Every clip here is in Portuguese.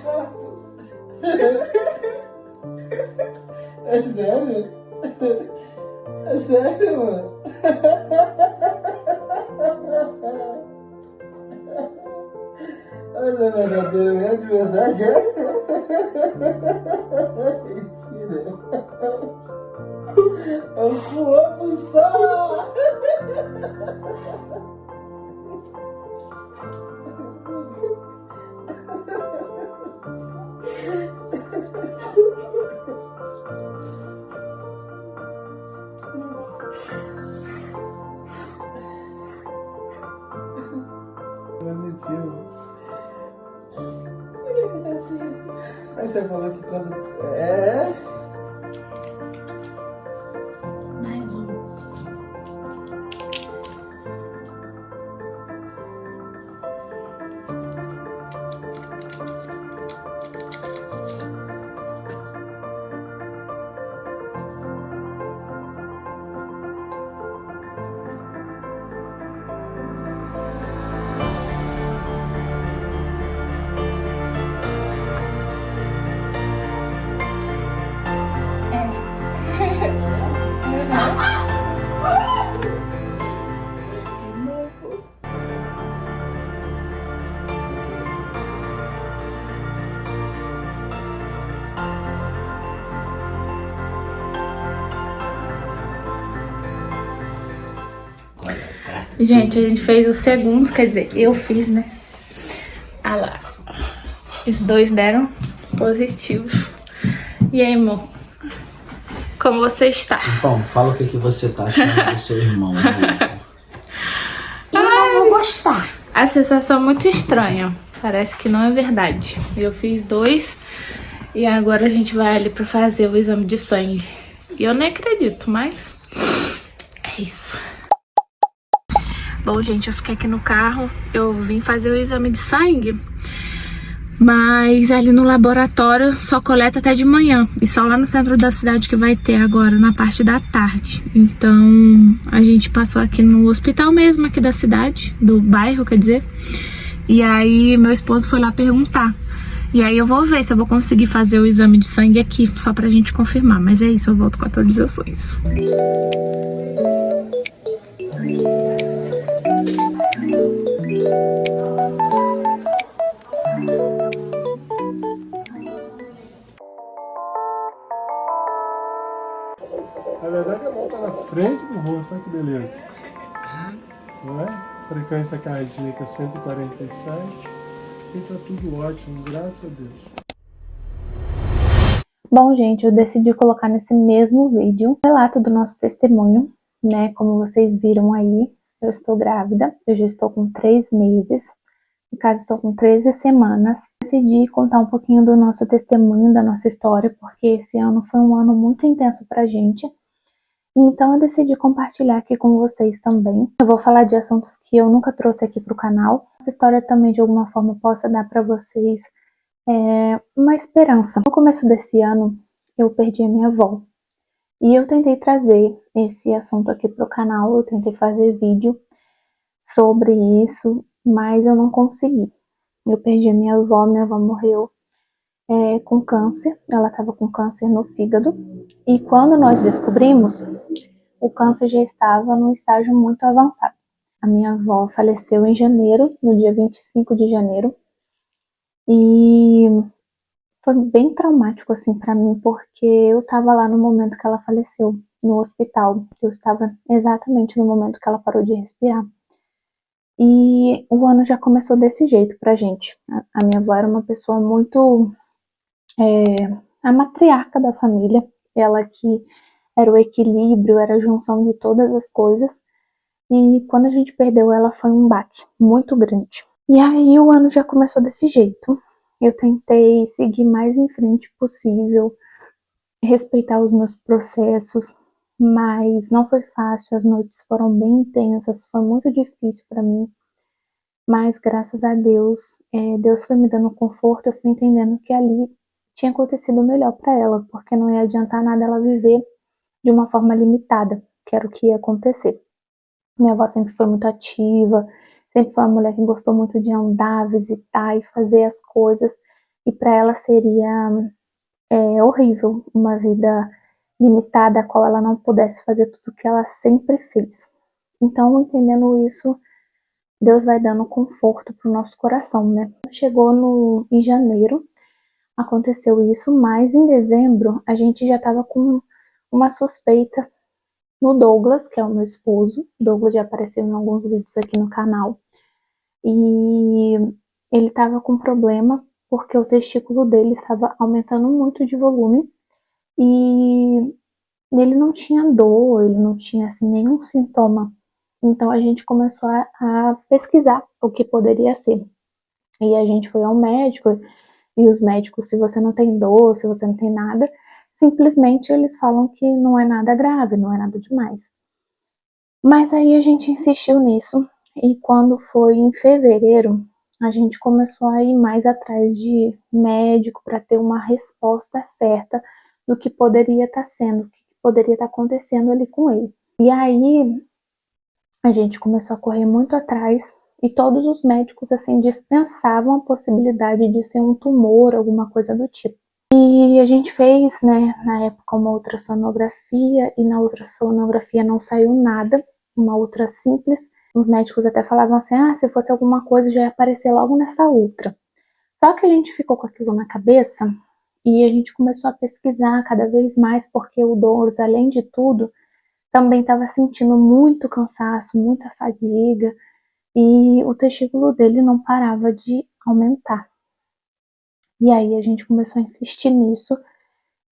faço. É sério? É sério, mano? Mas é verdadeiro mesmo, de verdade, é? Mentira. É um corpo só! Positivo. Mas você falou que quando... É... Mais um. Gente, a gente fez o segundo, quer dizer, eu fiz, né? Ah lá. Os dois deram positivo. E aí, amor? Como você está? Bom, fala o que você tá achando do seu irmão. Eu não vou gostar. A sensação é muito estranha. Parece que não é verdade. Eu fiz 2 e agora a gente vai ali pra fazer o exame de sangue. E eu nem acredito, mas é isso. Bom, gente, eu fiquei aqui no carro. Eu vim fazer o exame de sangue, mas ali no laboratório só coleta até de manhã. E só lá no centro da cidade que vai ter agora, na parte da tarde. Então, a gente passou aqui no hospital mesmo, aqui da cidade, do bairro, quer dizer. E aí, meu esposo foi lá perguntar. E aí eu vou ver se eu vou conseguir fazer o exame de sangue aqui, só pra gente confirmar. Mas é isso, eu volto com atualizações. Na verdade, a mão tá na frente do rosto, olha que beleza. Não é? Frequência cardíaca 147 e tá tudo ótimo, graças a Deus. Bom, gente, eu decidi colocar nesse mesmo vídeo o relato do nosso testemunho, né? Como vocês viram aí, eu estou grávida, eu já estou com 3 meses, no caso estou com 13 semanas. Decidi contar um pouquinho do nosso testemunho, da nossa história, porque esse ano foi um ano muito intenso pra gente. Então eu decidi compartilhar aqui com vocês também. Eu vou falar de assuntos que eu nunca trouxe aqui pro canal. Essa história também de alguma forma possa dar pra vocês uma esperança. No começo desse ano eu perdi a minha avó. E eu tentei trazer esse assunto aqui pro canal, eu tentei fazer vídeo sobre isso, mas eu não consegui. Eu perdi a minha avó morreu com câncer, ela estava com câncer no fígado. E quando nós descobrimos, o câncer já estava num estágio muito avançado. A minha avó faleceu em janeiro, no dia 25 de janeiro. E foi bem traumático assim para mim, porque eu estava lá no momento que ela faleceu, no hospital. Eu estava exatamente no momento que ela parou de respirar. E o ano já começou desse jeito pra gente. A minha avó era uma pessoa muito... a matriarca da família. Ela que era o equilíbrio, era a junção de todas as coisas. E quando a gente perdeu ela, foi um baque muito grande. E aí o ano já começou desse jeito. Eu tentei seguir mais em frente possível, respeitar os meus processos, mas não foi fácil, as noites foram bem intensas, foi muito difícil para mim, mas graças a Deus, Deus foi me dando conforto, eu fui entendendo que ali tinha acontecido o melhor para ela, porque não ia adiantar nada ela viver de uma forma limitada, que era o que ia acontecer. Minha avó sempre foi muito ativa, sempre foi uma mulher que gostou muito de andar, visitar e fazer as coisas. e para ela seria horrível uma vida limitada, a qual ela não pudesse fazer tudo o que ela sempre fez. Então, entendendo isso, Deus vai dando conforto para o nosso coração, né? Chegou em janeiro, aconteceu isso, mas em dezembro a gente já estava com uma suspeita no Douglas, que é o meu esposo. Douglas já apareceu em alguns vídeos aqui no canal. E ele estava com problema porque o testículo dele estava aumentando muito de volume e ele não tinha dor, ele não tinha assim, nenhum sintoma. Então a gente começou a pesquisar o que poderia ser. E a gente foi ao médico, e os médicos, se você não tem dor, se você não tem nada, simplesmente eles falam que não é nada grave, não é nada demais. Mas aí a gente insistiu nisso, e quando foi em fevereiro, a gente começou a ir mais atrás de médico para ter uma resposta certa do que poderia estar sendo, o que poderia estar acontecendo ali com ele. E aí a gente começou a correr muito atrás e todos os médicos assim dispensavam a possibilidade de ser um tumor, alguma coisa do tipo. E a gente fez, né, na época uma ultrassonografia e na ultrassonografia não saiu nada, uma ultra simples. Os médicos até falavam assim, se fosse alguma coisa já ia aparecer logo nessa ultra. Só que a gente ficou com aquilo na cabeça e a gente começou a pesquisar cada vez mais porque o Douglas, além de tudo, também estava sentindo muito cansaço, muita fadiga e o testículo dele não parava de aumentar. E aí a gente começou a insistir nisso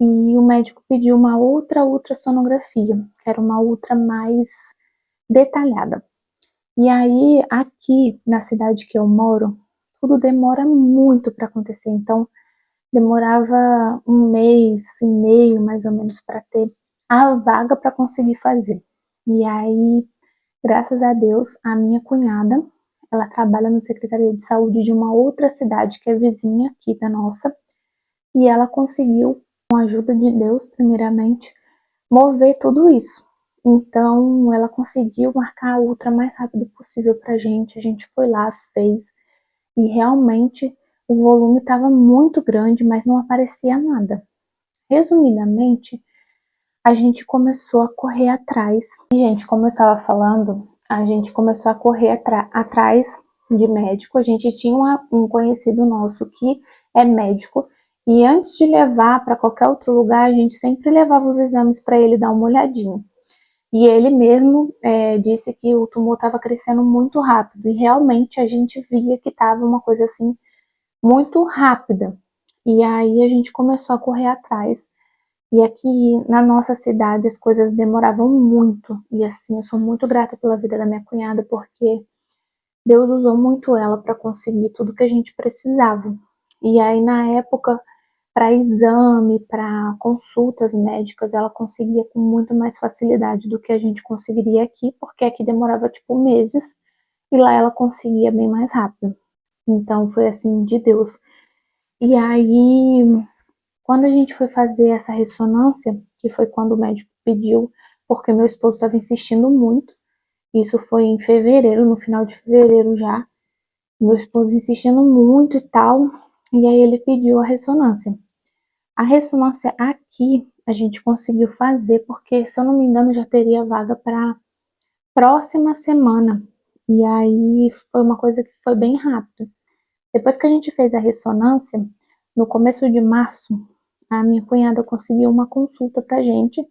e o médico pediu uma outra ultrassonografia, que era uma ultra mais detalhada. E aí aqui na cidade que eu moro, tudo demora muito para acontecer, então demorava um mês e meio mais ou menos para ter a vaga para conseguir fazer. E aí, graças a Deus, a minha cunhada, ela trabalha na Secretaria de Saúde de uma outra cidade que é vizinha aqui da nossa, e ela conseguiu, com a ajuda de Deus, primeiramente, mover tudo isso. Então, ela conseguiu marcar a ultra mais rápido possível pra gente. A gente foi lá, fez, e realmente o volume estava muito grande, mas não aparecia nada. Resumidamente, a gente começou a correr atrás. E, gente, como eu estava falando, a gente começou a correr atrás de médico. A gente tinha um conhecido nosso que é médico. E antes de levar para qualquer outro lugar, a gente sempre levava os exames para ele dar uma olhadinha. E ele mesmo disse que o tumor estava crescendo muito rápido. E realmente a gente via que estava uma coisa assim muito rápida. E aí a gente começou a correr atrás. E aqui na nossa cidade as coisas demoravam muito. E assim, eu sou muito grata pela vida da minha cunhada, porque Deus usou muito ela para conseguir tudo que a gente precisava. E aí na época, para exame, para consultas médicas, ela conseguia com muito mais facilidade do que a gente conseguiria aqui, porque aqui demorava tipo meses e lá ela conseguia bem mais rápido. Então foi assim de Deus. E aí, quando a gente foi fazer essa ressonância, que foi quando o médico pediu, porque meu esposo estava insistindo muito, isso foi em fevereiro, no final de fevereiro já, meu esposo insistindo muito e tal, e aí ele pediu a ressonância. A ressonância aqui a gente conseguiu fazer, porque se eu não me engano já teria vaga para próxima semana, e aí foi uma coisa que foi bem rápido. Depois que a gente fez a ressonância, no começo de março, a minha cunhada conseguiu uma consulta pra gente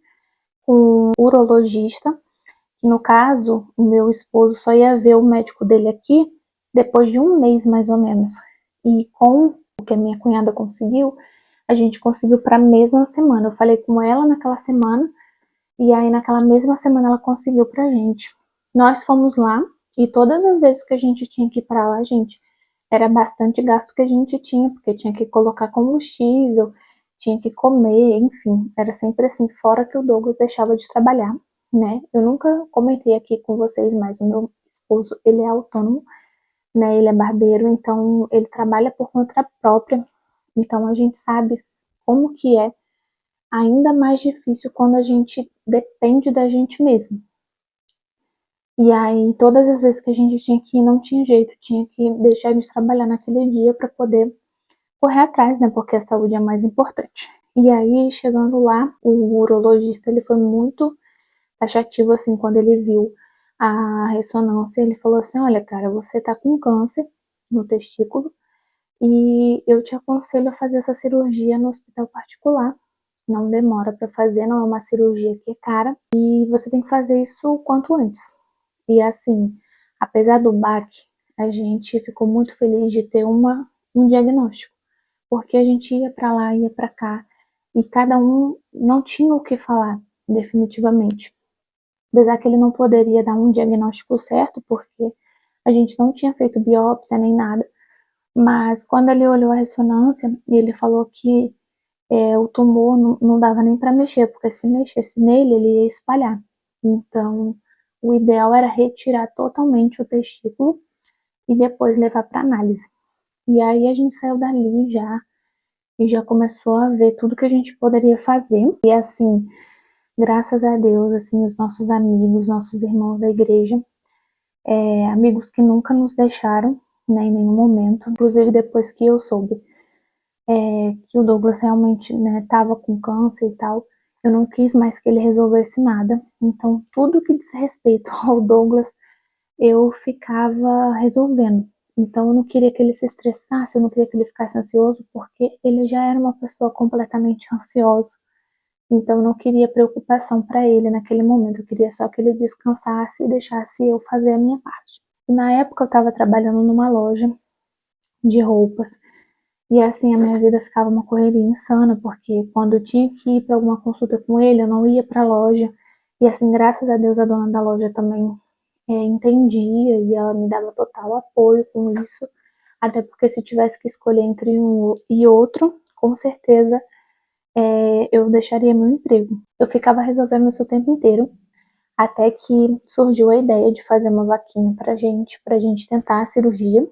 com um urologista, que no caso, o meu esposo só ia ver o médico dele aqui depois de um mês mais ou menos. E com o que a minha cunhada conseguiu, a gente conseguiu para a mesma semana. Eu falei com ela naquela semana, e aí naquela mesma semana ela conseguiu pra gente. Nós fomos lá, e todas as vezes que a gente tinha que ir para lá, gente, era bastante gasto que a gente tinha, porque tinha que colocar combustível, tinha que comer, enfim, era sempre assim, fora que o Douglas deixava de trabalhar, né? Eu nunca comentei aqui com vocês, mas o meu esposo, ele é autônomo, né? Ele é barbeiro, então ele trabalha por conta própria, então a gente sabe como que é ainda mais difícil quando a gente depende da gente mesmo. E aí, todas as vezes que a gente tinha que ir, não tinha jeito, tinha que deixar de trabalhar naquele dia para poder correr atrás, né, porque a saúde é mais importante. E aí, chegando lá, o urologista, ele foi muito taxativo, assim, quando ele viu a ressonância, ele falou assim, olha, cara, você tá com câncer no testículo e eu te aconselho a fazer essa cirurgia no hospital particular. Não demora para fazer, não é uma cirurgia que é cara e você tem que fazer isso o quanto antes. E assim, apesar do baque, a gente ficou muito feliz de ter um diagnóstico, porque a gente ia para lá, ia para cá e cada um não tinha o que falar, definitivamente. Apesar que ele não poderia dar um diagnóstico certo, porque a gente não tinha feito biópsia nem nada, mas quando ele olhou a ressonância, ele falou que o tumor não dava nem para mexer, porque se mexesse nele, ele ia espalhar. Então, o ideal era retirar totalmente o testículo e depois levar para análise. E aí a gente saiu dali já e já começou a ver tudo que a gente poderia fazer. E assim, graças a Deus, assim, os nossos amigos, nossos irmãos da igreja, amigos que nunca nos deixaram, né, em nenhum momento, inclusive depois que eu soube que o Douglas realmente, né, estava com câncer e tal, eu não quis mais que ele resolvesse nada. Então, tudo que diz respeito ao Douglas, eu ficava resolvendo. Então, eu não queria que ele se estressasse, eu não queria que ele ficasse ansioso, porque ele já era uma pessoa completamente ansiosa. Então, eu não queria preocupação para ele naquele momento. Eu queria só que ele descansasse e deixasse eu fazer a minha parte. E na época, eu estava trabalhando numa loja de roupas. E assim, a minha vida ficava uma correria insana, porque quando eu tinha que ir para alguma consulta com ele, eu não ia para a loja. E assim, graças a Deus, a dona da loja também entendia e ela me dava total apoio com isso. Até porque se tivesse que escolher entre um e outro, com certeza eu deixaria meu emprego. Eu ficava resolvendo isso o tempo inteiro, até que surgiu a ideia de fazer uma vaquinha pra gente tentar a cirurgia.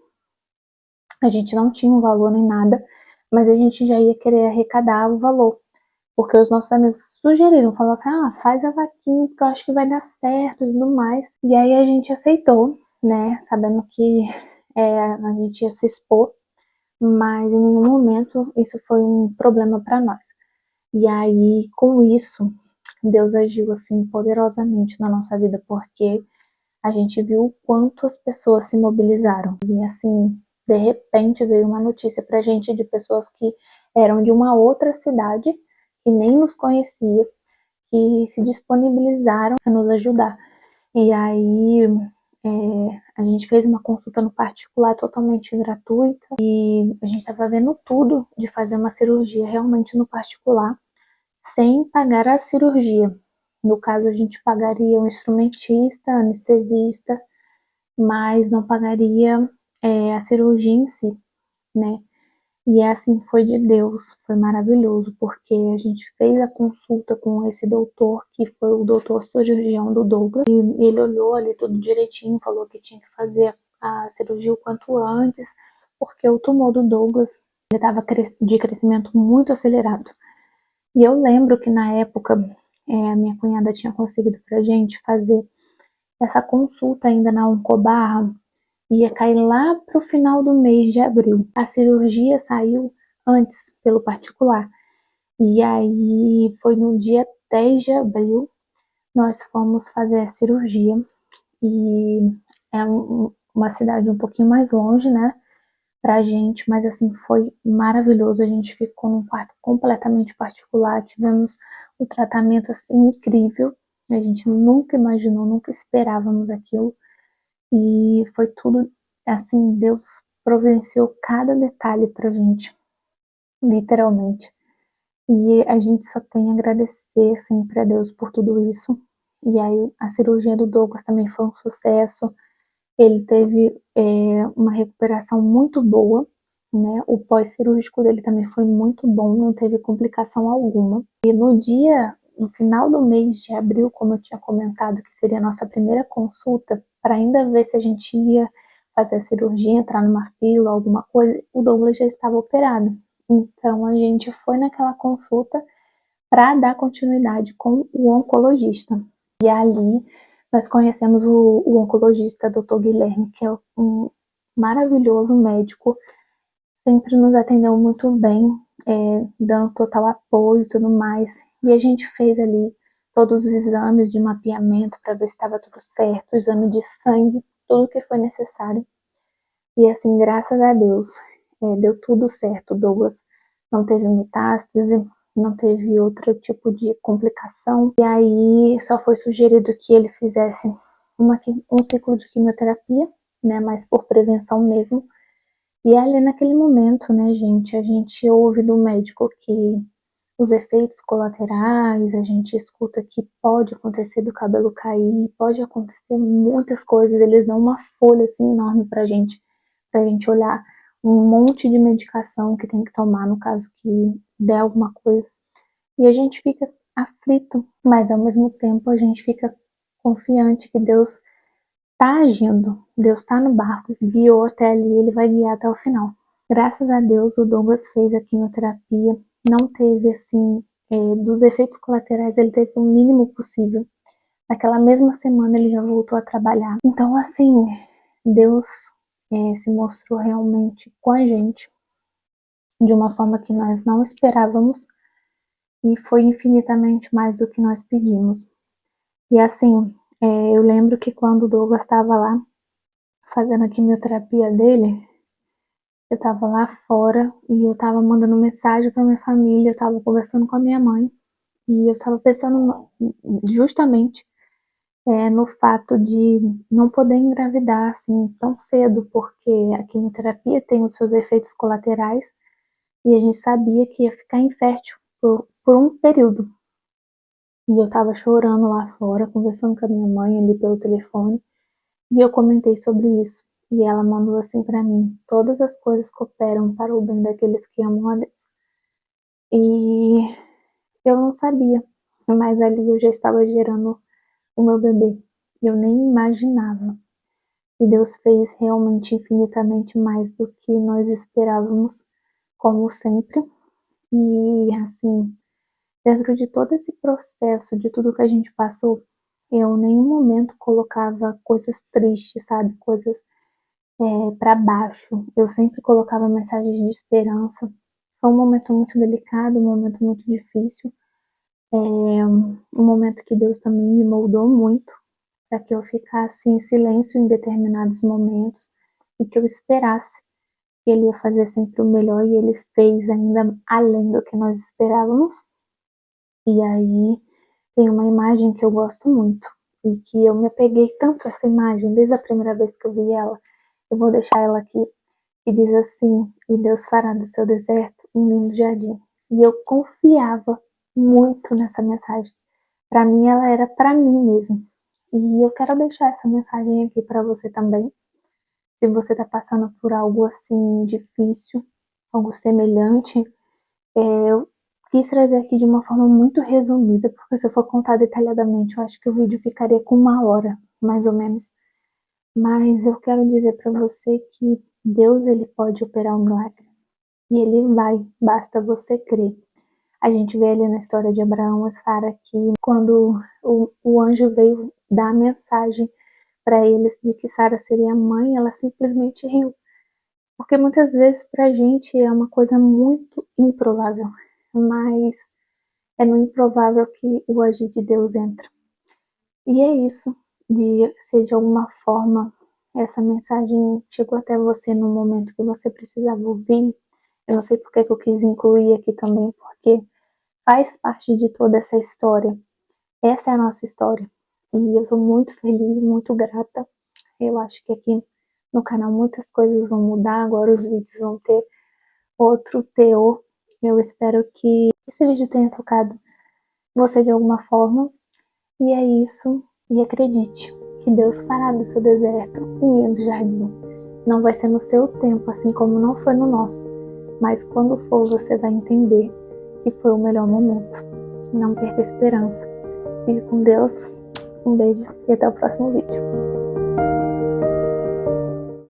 A gente não tinha um valor nem nada, mas a gente já ia querer arrecadar o valor. Porque os nossos amigos sugeriram, falaram assim, faz a vaquinha, porque eu acho que vai dar certo e tudo mais. E aí a gente aceitou, né, sabendo que a gente ia se expor, mas em nenhum momento isso foi um problema para nós. E aí, com isso, Deus agiu assim poderosamente na nossa vida, porque a gente viu o quanto as pessoas se mobilizaram. E assim, de repente veio uma notícia pra gente de pessoas que eram de uma outra cidade, que nem nos conhecia, que se disponibilizaram a nos ajudar. E aí a gente fez uma consulta no particular totalmente gratuita e a gente estava vendo tudo de fazer uma cirurgia realmente no particular, sem pagar a cirurgia. No caso, a gente pagaria um instrumentista, anestesista, mas não pagaria a cirurgia em si, né? E assim foi de Deus, foi maravilhoso, porque a gente fez a consulta com esse doutor, que foi o doutor cirurgião do Douglas, e ele olhou ali tudo direitinho, falou que tinha que fazer a cirurgia o quanto antes, porque o tumor do Douglas estava de crescimento muito acelerado. E eu lembro que na época a minha cunhada tinha conseguido pra gente fazer essa consulta ainda na Oncobarra, ia cair lá pro final do mês de abril. A cirurgia saiu antes pelo particular. E aí foi no dia 10 de abril nós fomos fazer a cirurgia. E é uma cidade um pouquinho mais longe, né, pra gente, mas assim foi maravilhoso. A gente ficou num quarto completamente particular, tivemos um tratamento assim incrível. A gente nunca imaginou, nunca esperávamos aquilo. E foi tudo assim, Deus providenciou cada detalhe pra gente, literalmente. E a gente só tem a agradecer sempre a Deus por tudo isso. E aí a cirurgia do Douglas também foi um sucesso. Ele teve uma recuperação muito boa, né? O pós-cirúrgico dele também foi muito bom, não teve complicação alguma. E no final do mês de abril, como eu tinha comentado, que seria a nossa primeira consulta, para ainda ver se a gente ia fazer a cirurgia, entrar numa fila, alguma coisa, o Douglas já estava operado. Então a gente foi naquela consulta para dar continuidade com o oncologista. E ali nós conhecemos o oncologista Dr. Guilherme, que é um maravilhoso médico, sempre nos atendeu muito bem, dando total apoio e tudo mais. E a gente fez ali todos os exames de mapeamento para ver se estava tudo certo, o exame de sangue, tudo que foi necessário. E assim, graças a Deus, deu tudo certo. O Douglas não teve metástase, não teve outro tipo de complicação. E aí só foi sugerido que ele fizesse um ciclo de quimioterapia, né, mas por prevenção mesmo. E ali naquele momento, né, gente, a gente ouve do médico que os efeitos colaterais, a gente escuta que pode acontecer do cabelo cair, pode acontecer muitas coisas, eles dão uma folha assim enorme pra gente olhar um monte de medicação que tem que tomar no caso que der alguma coisa. E a gente fica aflito, mas ao mesmo tempo a gente fica confiante que Deus tá agindo, Deus tá no barco, guiou até ali, ele vai guiar até o final. Graças a Deus o Douglas fez a quimioterapia, não teve assim, dos efeitos colaterais ele teve o mínimo possível. Naquela mesma semana ele já voltou a trabalhar. Então assim, Deus se mostrou realmente com a gente de uma forma que nós não esperávamos e foi infinitamente mais do que nós pedimos. E assim, eu lembro que quando o Douglas estava lá fazendo a quimioterapia dele, eu estava lá fora e eu estava mandando mensagem para minha família, eu estava conversando com a minha mãe e eu estava pensando justamente no fato de não poder engravidar assim tão cedo, porque a quimioterapia tem os seus efeitos colaterais e a gente sabia que ia ficar infértil por um período. E eu estava chorando lá fora, conversando com a minha mãe ali pelo telefone, e eu comentei sobre isso. E ela mandou assim para mim: todas as coisas cooperam para o bem daqueles que amam a Deus. E eu não sabia, mas ali eu já estava gerando o meu bebê. Eu nem imaginava. E Deus fez realmente infinitamente mais do que nós esperávamos, como sempre. E assim, dentro de todo esse processo, de tudo que a gente passou, eu em nenhum momento colocava coisas tristes, sabe? Coisas para baixo. Eu sempre colocava mensagens de esperança. Foi um momento muito delicado, um momento muito difícil. Um momento que Deus também me moldou muito para que eu ficasse em silêncio em determinados momentos e que eu esperasse que Ele ia fazer sempre o melhor e Ele fez ainda além do que nós esperávamos. E aí tem uma imagem que eu gosto muito e que eu me apeguei tanto a essa imagem desde a primeira vez que eu vi ela. Eu vou deixar ela aqui e diz assim: e Deus fará do seu deserto um lindo jardim. E eu confiava muito nessa mensagem. Para mim, ela era para mim mesmo. E eu quero deixar essa mensagem aqui para você também. Se você está passando por algo assim difícil, algo semelhante, eu quis trazer aqui de uma forma muito resumida, porque se eu for contar detalhadamente, eu acho que o vídeo ficaria com 1 hora, mais ou menos. Mas eu quero dizer para você que Deus ele pode operar um milagre. E ele vai, basta você crer. A gente vê ali na história de Abraão e Sara que quando o anjo veio dar a mensagem para eles de que Sara seria mãe, ela simplesmente riu. Porque muitas vezes para a gente é uma coisa muito improvável, mas é no improvável que o agir de Deus entra. E é isso, se de alguma forma essa mensagem chegou até você no momento que você precisava ouvir. Eu não sei porque que eu quis incluir aqui também, porque faz parte de toda essa história. Essa é a nossa história. E eu sou muito feliz, muito grata. Eu acho que aqui no canal muitas coisas vão mudar, agora os vídeos vão ter outro teor. Eu espero que esse vídeo tenha tocado você de alguma forma. E é isso. E acredite que Deus fará do seu deserto um lindo jardim. Não vai ser no seu tempo, assim como não foi no nosso. Mas quando for, você vai entender que foi o melhor momento. Não perca a esperança. Fique com Deus. Um beijo e até o próximo vídeo.